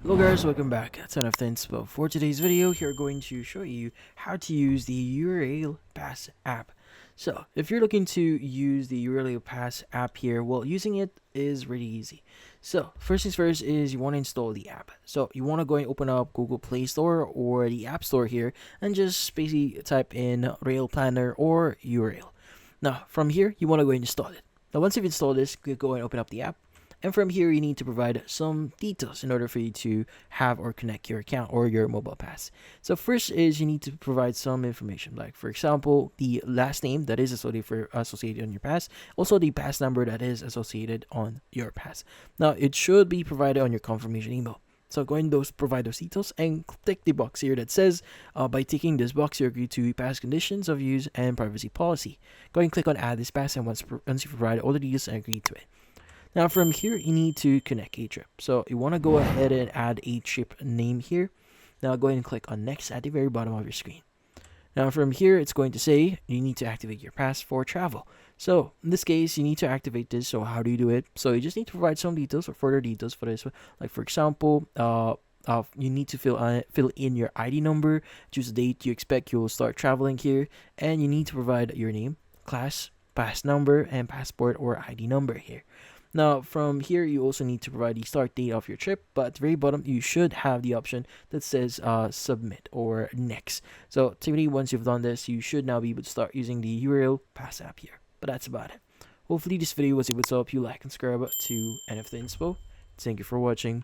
Hello guys, welcome back to another inspo. For today's video, here we're going to show you how to use the Eurail Pass app. So, if you're looking to use the Eurail Pass app here, well, using it is really easy. So, first things first is you want to install the app. So, you want to go and open up Google Play Store or the App Store here and just basically type in Rail Planner or Eurail. Now, from here, you want to go and install it. Now, once you've installed this, go and open up the app. And from here, you need to provide some details in order for you to have or connect your account or your mobile pass. So first is you need to provide some information, like for example, the last name that is associated on your pass, also the pass number that is associated on your pass. Now it should be provided on your confirmation email. So go and provide those details and tick the box here that says, by ticking this box, you agree to pass conditions of use and privacy policy. Go and click on add this pass, and once you provide all the details and agree to it. Now from here, you need to connect a trip. So you want to go ahead and add a trip name here. Now go ahead and click on next at the very bottom of your screen. Now from here, it's going to say you need to activate your pass for travel. So in this case, you need to activate this. So how do you do it? So you just need to provide some details or further details for this. Like for example, you need to fill in your ID number, choose the date you expect you will start traveling here, and you need to provide your name, class, pass number, and passport or ID number here. Now, from here, you also need to provide the start date of your trip, but at the very bottom, you should have the option that says submit or next. So, typically, once you've done this, you should now be able to start using the Eurail Pass app here. But that's about it. Hopefully, this video was able to help you like and subscribe to NFT Inspo. Thank you for watching.